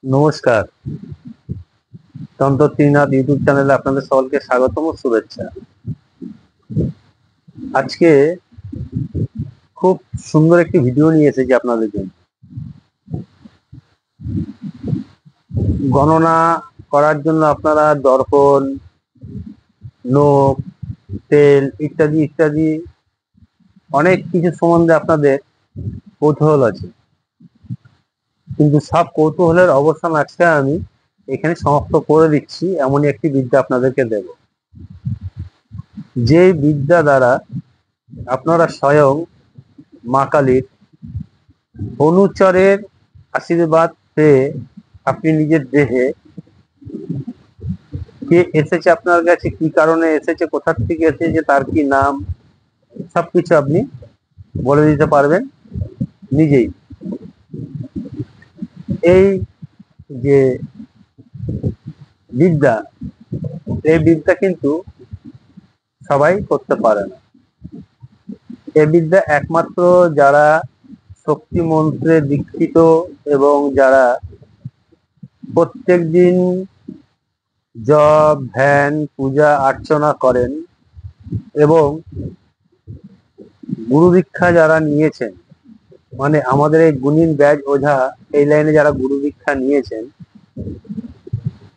নমস্কার। তন্ত্র ত্রিনাথ ইউটিউব চ্যানেলে আপনাদের সকলকে স্বাগতম ও শুভেচ্ছা। আজকে খুব সুন্দর একটি ভিডিও নিয়ে এসেছি আপনাদের জন্য। গণনা করার জন্য আপনারা দর্পণ, নোক, তেল ইত্যাদি ইত্যাদি অনেক কিছু সম্বন্ধে আপনাদের কৌতূহল আছে, কিন্তু সব কৌতূহলের অবসান আজকে আমি এখানে সমাপ্ত করে দিচ্ছি। এমনই একটি বিদ্যা আপনাদেরকে দেব, যে বিদ্যা দ্বারা আপনারা স্বয়ং মা কালীর অনুচরের আশীর্বাদ পেয়ে আপনি নিজের দেহে কে এসেছে, আপনার কাছে কি কারণে এসেছে, কোথা থেকে এসেছে, তার কি নাম, সবকিছু আপনি বলে দিতে পারবেন নিজেই। এই যে বিদ্যা, এই বিদ্যা কিন্তু সবাই করতে পারে না। এই বিদ্যা একমাত্র যারা শক্তি মন্ত্রে দীক্ষিত এবং যারা প্রত্যেক দিন জপ, ধ্যান, পূজা অর্চনা করেন এবং গুরু দীক্ষা যারা নিয়েছেন, মানে আমাদের এই গুণিন ব্যাজ ওঝা এই লাইনে যারা গুরু দীক্ষা নিয়েছেন,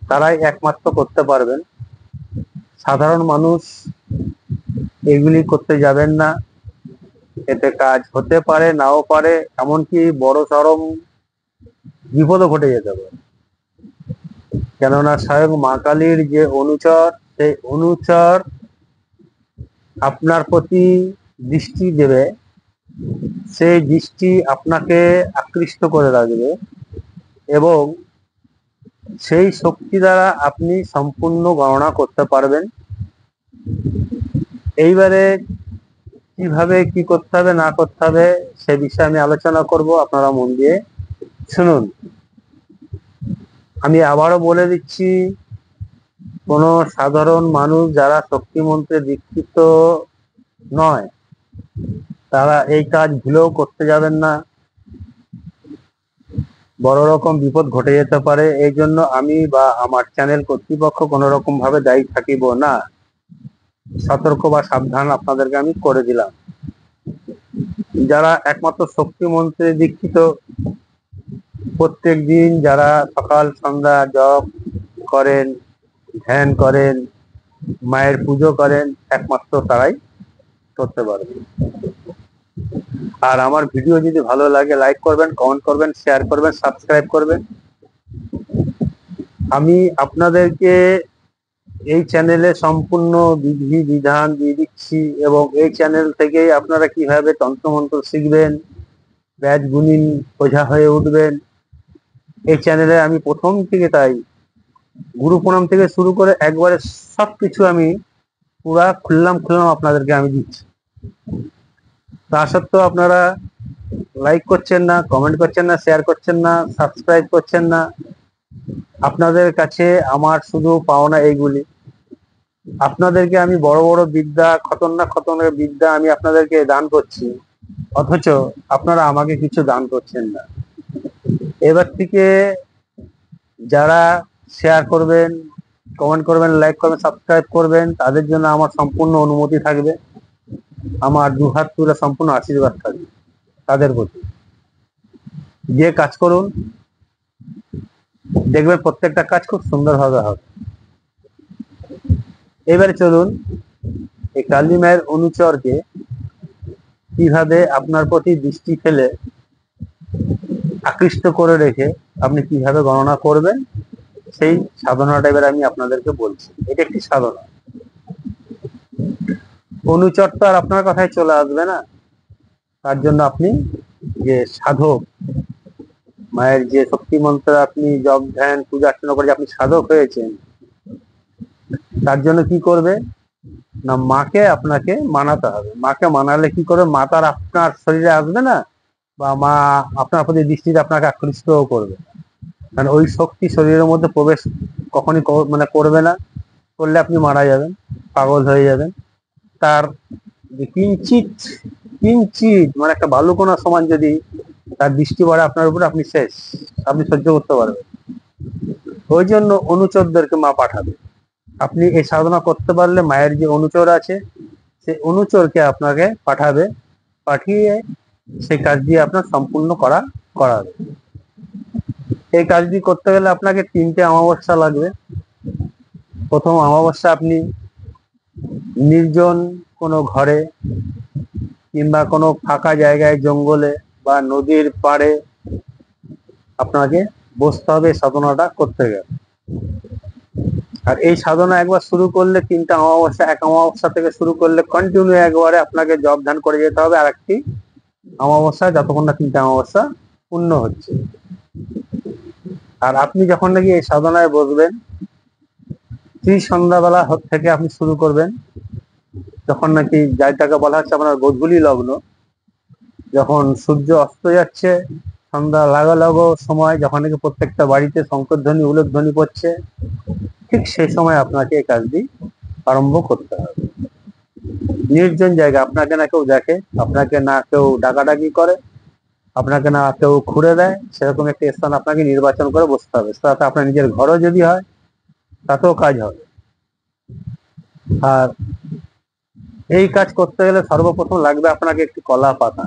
তারাই একমাত্র করতে পারবেন। সাধারণ মানুষ এগুলি করতে যাবেন না, এতে কাজ হতে পারে, নাও পারে, এমনকি বড় চরম বিপদও ঘটে যেতে পারে। কেননা স্বয়ং মা কালীর যে অনুচর, সেই অনুচর আপনার প্রতি দৃষ্টি দেবে, সেই দৃষ্টি আপনাকে আকৃষ্ট করে রাখবে এবং সেই শক্তি দ্বারা আপনি সম্পূর্ণ গণনা করতে পারবেন। এইবারে কিভাবে কি করতে হবে না করতে হবে সে বিষয়ে আমি আলোচনা করব, আপনারা মন দিয়ে শুনুন। আমি আবারও বলে দিচ্ছি, কোনো সাধারণ মানুষ যারা শক্তি মন্ত্রে দীক্ষিত নয়, তারা এই কাজ ভুলেও করতে যাবেন না, বড় রকম বিপদ ঘটে যেতে পারে। এই জন্য আমি বা আমার চ্যানেল কর্তৃপক্ষ কোনো রকম ভাবে দায়ী থাকিব না, সতর্ক বা সাবধান আপনাদেরকে আমি করে দিলাম। যারা একমাত্র শক্তি মন্ত্রে দীক্ষিত, প্রত্যেক দিন যারা সকাল সন্ধ্যা জপ করেন, ধ্যান করেন, মায়ের পুজো করেন, একমাত্র তারাই করতে পারবে। আর আমার ভিডিও যদি ভালো লাগে লাইক করবেন, কমেন্ট করবেন, শেয়ার করবেন, সাবস্ক্রাইব করবেন। আমি আপনাদেরকে এই চ্যানেলে সম্পূর্ণ বিধি বিধান দিয়ে দিচ্ছি এবং এই চ্যানেল থেকেই আপনারা কিভাবে তন্ত্রমন্ত্র শিখবেন, ব্যাজ গুণিন ওঝা হয়ে উঠবেন, এই চ্যানেলে আমি প্রথম থেকে তাই গুরু প্রণাম থেকে শুরু করে একবারে সবকিছু আমি পুরা খুললাম আপনাদেরকে আমি দিচ্ছি। তা সত্ত্বেও আপনারা লাইক করছেন না, কমেন্ট করছেন না, শেয়ার করছেন না, সাবস্ক্রাইব করছেন না। আপনাদের কাছে আমার শুধু পাওনা এইগুলি। আপনাদেরকে আমি বড় বড় বিদ্যা, খতরনাক খতরনাক বিদ্যা আমি আপনাদেরকে দান করছি, অথচ আপনারা আমাকে কিছু দান করছেন না। এবার থেকে যারা শেয়ার করবেন, কমেন্ট করবেন, লাইক করবেন, সাবস্ক্রাইব করবেন, তাদের জন্য আমার সম্পূর্ণ অনুমতি থাকবে, আমার দুহাত তুলে সম্পূর্ণ আশীর্বাদ থাকবে তাদের প্রতি। যে কাজ করুন, দেখবেন প্রত্যেকটা কাজ খুব সুন্দরভাবে হবে। এবারে চলুন, এই কালী মায়ের অনুচরকে কিভাবে আপনার প্রতি দৃষ্টি ফেলে আকৃষ্ট করে রেখে আপনি কিভাবে গণনা করবেন, সেই সাধনাটা এবার আমি আপনাদেরকে বলছি। এটা একটি সাধনা। অনুচর তো আর আপনার কথায় চলে আসবে না, তার জন্য আপনি যে সাধক, মায়ের যে শক্তি মন্ত্র আপনি জপ ধ্যান পূজা অর্চনা করে আপনি সাধক হয়েছেন, তার জন্য কি করবে না, মাকে আপনাকে মানাতে হবে। মাকে মানালে কি করবে, মা তার আপনার শরীরে আসবে না, বা মা আপনার প্রতি দৃষ্টিতে আপনাকে আকৃষ্টও করবে, কারণ ওই শক্তি শরীরের মধ্যে প্রবেশ কখনই মানে করবে না। করলে আপনি মারা যাবেন, পাগল হয়ে যাবেন। তার কিঞ্চিত কিঞ্চিত মানে একটা বালুকণা সমান যদি তার দৃষ্টি পড়ে আপনার উপরে, আপনি শেষ, আপনি সহ্য করতে পারবেন। ওই জন্য অনুচরদেরকে মা পাঠাবে। আপনি এই সাধনা করতে পারলে মায়ের যে অনুচর আছে সেই অনুচরকে আপনাকে পাঠাবে, পাঠিয়ে সেই কাজটি আপনার সম্পূর্ণ করাবে। এই কাজটি করতে গেলে আপনাকে 3টে অমাবস্যা লাগবে। প্রথম অমাবস্যা আপনি নির্জন কোনো ঘরে কিংবা কোনো ফাঁকা জায়গায়, জঙ্গলে বা নদীর পাড়ে আপনাকে বসতে হবে সাধনাটা করতে গেলে। আর এই সাধনা একবার শুরু করলে 3টা অমাবস্যা, এক অমাবস্যা থেকে শুরু করলে কন্টিনিউ একবারে আপনাকে জপ ধ্যান করে যেতে হবে আর একটি অমাবস্যা, যতক্ষণ না 3টা অমাবস্যা পূর্ণ হচ্ছে। আর আপনি যখন নাকি এই সাধনায় বসবেন, সন্ধ্যাবেলা থেকে আপনি শুরু করবেন, যখন নাকি যাইটাকে বলা হচ্ছে আপনার গোধূলি লগ্ন, যখন সূর্য অস্ত যাচ্ছে, সন্ধ্যা লাগো সময়, যখন নাকি প্রত্যেকটা বাড়িতে শঙ্করধ্বনি উলুধ্বনি পড়ছে, ঠিক সেই সময় আপনাকে এই কাজটি আরম্ভ করতে হবে। নির্জন জায়গা, আপনাকে না কেউ দেখে, আপনাকে না কেউ ডাকাডাকি করে, আপনাকে না কেউ খুঁড়ে দেয়, সেরকম একটি স্থান আপনাকে নির্বাচন করে বসতে হবে। তাতে আপনার নিজের ঘরও যদি হয় তাতেও কাজ হবে। আর এই কাজ করতে গেলে সর্বপ্রথম লাগবে আপনাকে একটি কলা পাতা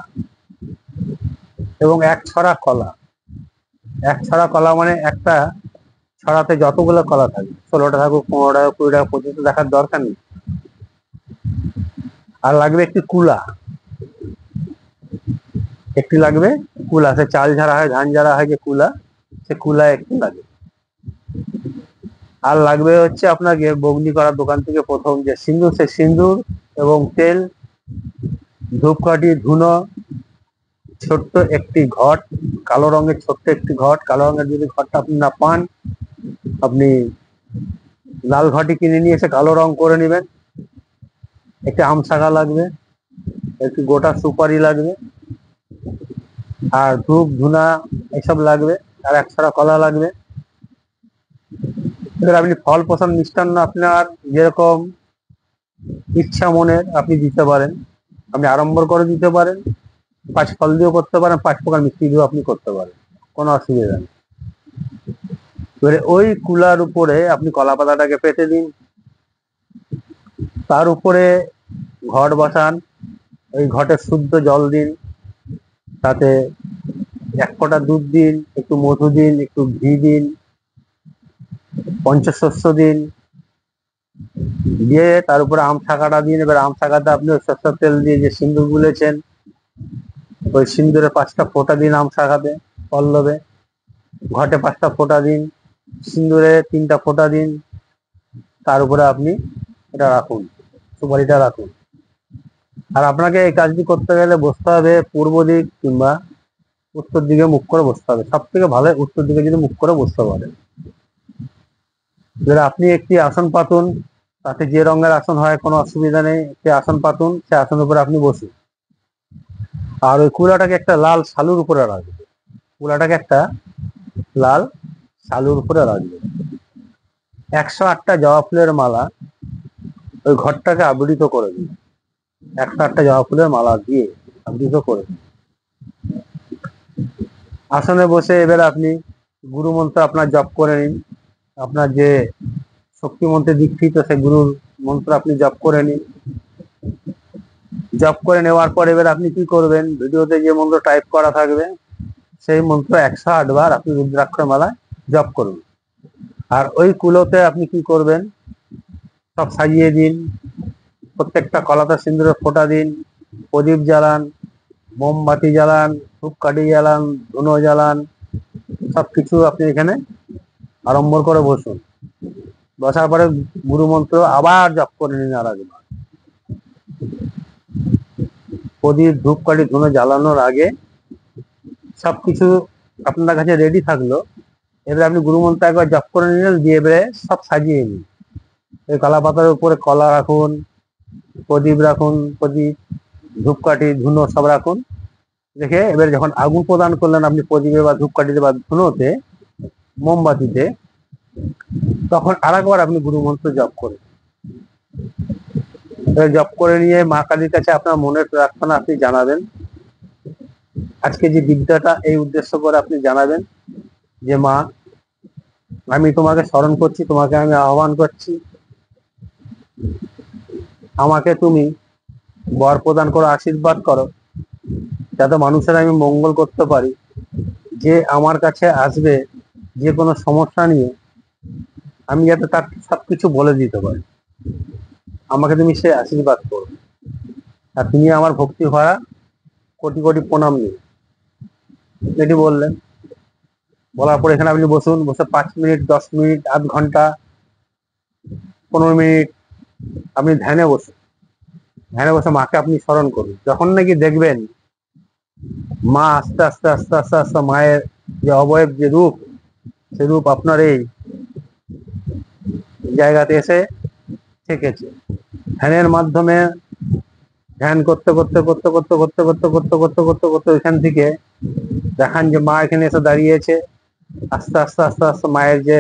এবং এক ছড়া কলা। এক ছড়া কলা মানে একটা ছড়াতে যতগুলো কলা থাকে, 16টা থাকুক, 15টা, 20টা, 25টা, দেখার দরকার নেই। আর লাগবে একটি কুলা, একটি লাগবে কুলা, সে চাল ঝাড়া হয়, ধান ঝাড়া হয় যে কুলা, সে কুলা একটি লাগবে। আর লাগবে হচ্ছে আপনাকে বগ্নি করার দোকান থেকে প্রথম যে সিন্দুর, সে সিন্দুর এবং তেল, ধূপকাঠি, ধুনো, ছোট্ট একটি ঘট, কালো রঙের ছোট্ট একটি ঘট। কালো রঙের যদি ঘরটা আপনি না পান, আপনি লাল ঘটি কিনে নিয়ে এসে কালো রং করে নেবেন। একটি আম শাখা লাগবে, একটি গোটা সুপারি লাগবে, আর ধূপ ধুনা এসব লাগবে, আর এক ছড়া কলা লাগবে। এবার আপনি ফল পছন্দ মিষ্টান্ন আপনার যেরকম ইচ্ছা মনের আপনি দিতে পারেন। আপনি আড়ম্বর করে দিতে পারেন, 5 ফল দিয়েও করতে পারেন, 5 প্রকার মিষ্টি দিয়েও আপনি করতে পারেন, কোনো অসুবিধা নেই। এবারে ওই কুলার উপরে আপনি কলা পাতাটাকে পেতে দিন, তার উপরে ঘট বসান, ওই ঘটে শুদ্ধ জল দিন, তাতে 1 ফোঁটা দুধ দিন, একটু মধু দিন, একটু ঘি দিন, পঞ্চশস্য দিন, দিয়ে তার উপরে আম শাখাটা দিন। এবার আম শাখাতে আপনি ওই সরষের তেল দিয়ে যে সিন্দুর গুলেছেন, ওই সিন্দুরে 5টা ফোঁটা দিন, আম শাখাতে পল্লবে, ঘটে 5টা ফোঁটা দিন, সিন্দুরে 3টা ফোঁটা দিন, তার উপরে আপনি এটা রাখুন, সুপারিটা রাখুন। আর আপনাকে এই কাজটি করতে গেলে বসতে হবে পূর্ব দিক কিংবা উত্তর দিকে মুখ করে বসতে হবে। সব থেকে ভালো উত্তর দিকে যদি মুখ করে বসতে পারেন। এবার আপনি একটি আসন পাতুন, তাতে যে রঙের আসন হয় কোনো অসুবিধা নেই, একটি আসন পাতুন, সে আসনের উপরে আপনি বসুন। আর ওই কুলাটাকে একটা লাল শালুর উপরে রাখবে, কুলাটাকে একটা লাল শালুর উপরে রাখবে। 108টা জবা ফুলের মালা ওই ঘরটাকে আবৃত করে দিন, 108টা জবা ফুলের মালা দিয়ে আবৃত করে দিন। আসনে বসে এবার আপনি গুরু মন্ত্র আপনার জপ করে নিন। আপনার যে শক্তি মন্ত্রে দীক্ষিত সে গুরুর মন্ত্র আপনি জপ করে নিন। জপ করে নেওয়ার পর এবার আপনি কি করবেন, ভিডিওতে যে মন্ত্র টাইপ করা থাকবে সেই মন্ত্র 108 বার আপনি রুদ্রাক্ষর মালা জপ করুন। আর ওই কুলোতে আপনি কি করবেন, সব সাজিয়ে দিন, প্রত্যেকটা কলাতে সিন্দুরের ফোঁটা দিন, প্রদীপ জ্বালান, মোমবাতি জ্বালান, ধূপকাঠি জ্বালান, ধুনো জ্বালান, সবকিছু আপনি এখানে আড়ম্বর করে বসুন। বসার পরে গুরু মন্ত্র আবার জপ করে নিন আর একবার। প্রদীপ ধূপকাঠি ধুনো জ্বালানোর আগে সবকিছু আপনার কাছে রেডি থাকলো। এবারে আপনি গুরু মন্ত্র একবার জপ করে নিলেন, দিয়ে এবারে সব সাজিয়ে নিন। এই কলা পাতার উপরে কলা রাখুন, প্রদীপ রাখুন, প্রদীপ, ধূপকাঠি, ধুনো সব রাখুন। রেখে এবারে যখন আগুন প্রদান করলেন আপনি প্রদীপে বা ধূপকাঠিতে বা ধুনোতে, মোমবাতিতে, তখন আর একবার আপনি গুরু মন্ত্র জপ করেন। জপ করে নিয়ে মা কালীর কাছে আপনার মনের প্রার্থনা আপনি জানাবেন। আজকে যে বিদ্যাটা এই উদ্দেশ্য করে আপনি জানাবেন যে মা, আমি তোমাকে স্মরণ করছি, তোমাকে আমি আহ্বান করছি, আমাকে তুমি বর প্রদান করো, আশীর্বাদ করো, যাতে মানুষের আমি মঙ্গল করতে পারি। যে আমার কাছে আসবে যে কোনো সমস্যা নিয়ে, আমি যাতে তার সবকিছু বলে দিতে পারি। আমাকে তুমি সে আশীর্বাদ করো, আর তুমি আমার ভক্তি ভরা কোটি কোটি প্রণাম নিও। এটি বললেন। বলার পর এখানে আপনি বসুন, বসে 5 মিনিট, 10 মিনিট, আধ ঘন্টা, 15 মিনিট আপনি ধ্যানে বসুন। ধ্যানে বসে মাকে আপনি স্মরণ করুন। যখন নাকি দেখবেন মা আস্তে আস্তে আস্তে আস্তে আস্তে মায়ের যে অবয়ব, যে রূপ, সে রূপ আপনার এই জায়গাতে এসে থেকেছে। ধ্যানের মাধ্যমে ধ্যান করতে করতে করতে করতে করতে করতে করতে করতে করতে করতে এখান থেকে দেখান যে মা এখানে এসে দাঁড়িয়েছে। আস্তে আস্তে আস্তে আস্তে মায়ের যে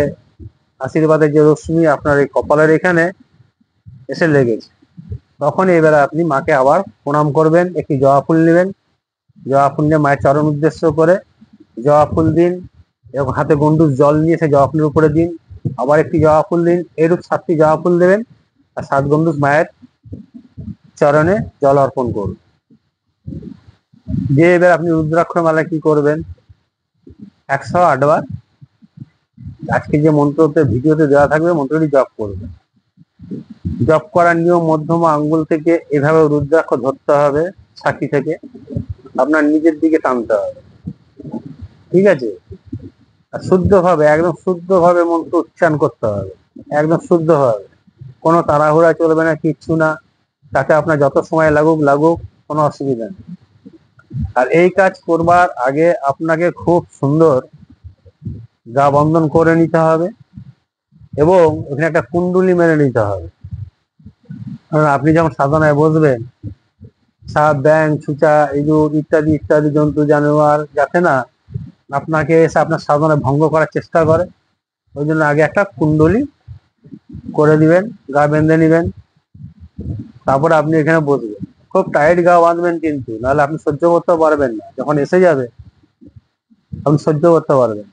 আশীর্বাদের যে রশ্মি আপনার এই কপালের এখানে এসে লেগেছে। তখন এবারে আপনি মাকে আবার প্রণাম করবেন। একটি জবা ফুল নেবেন, জবা ফুল নিয়ে মায়ের চরণ উদ্দেশ্য করে জবা ফুল দিন, এবং হাতে গন্ডুস জল নিয়ে সে জবা ফুলের উপরে দিন। আবার একটি জবা ফুল দিন, এরূপ 7টি জবা ফুল দেবেন, আর 7 গন্ডুস মায়ের চরণে জল অর্পণ করুন। দিয়ে এবার আপনি রুদ্রাক্ষ মালা কি করবেন, 108 বার আজকে যে মন্ত্রতে ভিডিওতে দেওয়া থাকবে মন্ত্রটি জপ করবেন। জপ করার নিয়ম, মধ্যমা আঙ্গুল থেকে এভাবে রুদ্রাক্ষ ধরতে হবে, ছাতি থেকে আপনার নিজের দিকে টানতে হবে, ঠিক আছে? আর শুদ্ধভাবে, একদম শুদ্ধভাবে মন্ত্র উচ্চারণ করতে হবে, একদম শুদ্ধভাবে। কোনো তাড়াহুড়া চলবে না, কিচ্ছু না। তাতে আপনার যত সময় লাগুক লাগুক, কোনো অসুবিধা নেই। আর এই কাজ করবার আগে আপনাকে খুব সুন্দর গা বন্ধন করে নিতে হবে, এবং এখানে একটা কুণ্ডুলি মেরে নিতে হবে। কারণ আপনি যখন সাধনায় বসবেন, সাপ, ব্যাং, ছুঁচা, ইঁদুর ইত্যাদি ইত্যাদি জন্তু জানোয়ার যাতে না আপনাকে এসে আপনার সাধনায় ভঙ্গ করার চেষ্টা করে, ওই জন্য আগে একটা কুণ্ডলি করে দিবেন, গা বেঁধে নিবেন, তারপরে আপনি এখানে বসবেন। খুব টাইট গা বাঁধবেন কিন্তু, নাহলে আপনি সহ্য করতে পারবেন না। যখন এসে যাবে আপনি সহ্য করতে পারবেন।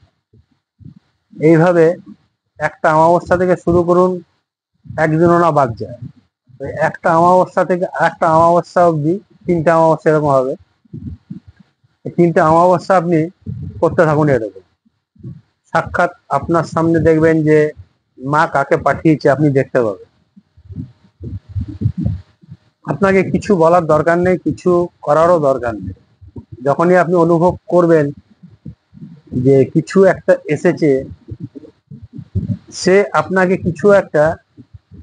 এইভাবে একটা অমাবস্যা থেকে শুরু করুন, একদিনও না বাদ যায়। একটা অমাবস্যা থেকে একটা অমাবস্যা অবধি 3টে অমাবস্যা এরকম হবে। 3টে অমাবস্যা আপনি করতে থাকুন এরকম। সাক্ষাৎ আপনার সামনে দেখবেন যে মা কাকে পাঠিয়েছে, আপনি দেখতে পাবেন। আপনাকে কিছু বলার দরকার নেই, কিছু করারও দরকার নেই। যখনই আপনি অনুভব করবেন যে কিছু একটা এসেছে, সে আপনাকে কিছু একটা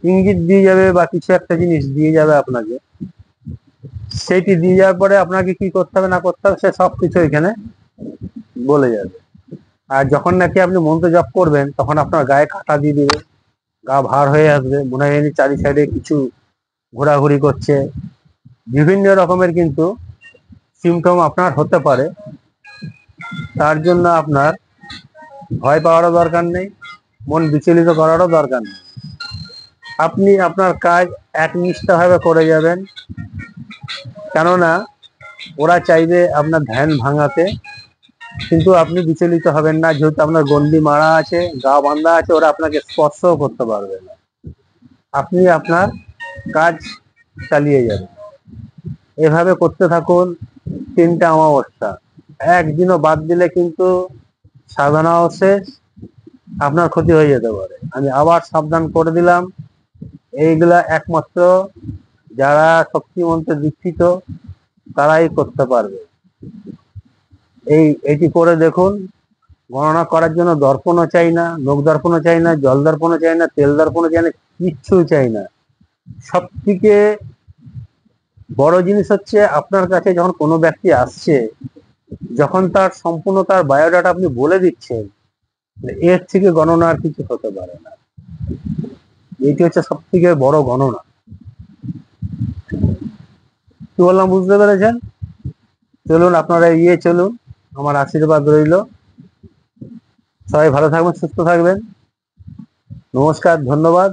ইঙ্গিত দিয়ে যাবে বা কিছু একটা জিনিস দিয়ে যাবে আপনাকে, সেইটি দিয়ে যাওয়ার পরে আপনাকে কি করতে হবে না করতে হবে সে সব কিছু এখানে বলে যাবে। আর যখন নাকি আপনি মন্ত্র জপ করবেন, তখন আপনার গায়ে কাঁটা দিয়ে দিবে, গা ভার হয়ে আসবে, মনে হয় চারি সাইডে কিছু ঘোরাঘুরি করছে। বিভিন্ন রকমের কিন্তু সিমটম আপনার হতে পারে। তার জন্য আপনার ভয় পাওয়ারও দরকার নেই, মন বিচলিত করারও দরকার নেই। আপনি আপনার কাজ একনিষ্ঠভাবে করে যাবেন, কেননা ওরা চাইবে আপনার ধ্যান ভাঙাতে, কিন্তু আপনি বিচলিত হবেন না, যেহেতু আপনার গন্ডি মারা আছে, গা বাঁধা আছে, ওরা আপনাকে স্পর্শও করতে পারবে না। আপনি আপনার কাজ চালিয়ে যাবেন। এভাবে করতে থাকুন 3টে অমাবস্যা। একদিনও বাদ দিলে কিন্তু সাধনাও শেষ, আপনার ক্ষতি হয়ে যেতে পারে। আমি আবার সাবধান করে দিলাম, এইগুলা একমাত্র যারা শক্তি মন্ত্রে দীক্ষিত তারাই করতে পারবে। এটি করে দেখুন। গণনা করার জন্য দর্পণও চাই না, নখ দর্পণও চাই না, জল দর্পণও চাই না, তেল দর্পণও চাই না, কিচ্ছুই চাই না। সব থেকে বড় জিনিস হচ্ছে, আপনার কাছে যখন কোনো ব্যক্তি আসছে, যখন তার সম্পূর্ণ তার বায়োডাটা আপনি বলে দিচ্ছেন, এর থেকে গণনা আর কিছু হতে পারে না। এটি হচ্ছে সব থেকে বড় গণনা। কি বললাম বুঝতে পেরেছেন? চলুন আপনারা এগিয়ে চলুন, আমার আশীর্বাদ রইল। সবাই ভালো থাকবেন, সুস্থ থাকবেন। নমস্কার, ধন্যবাদ।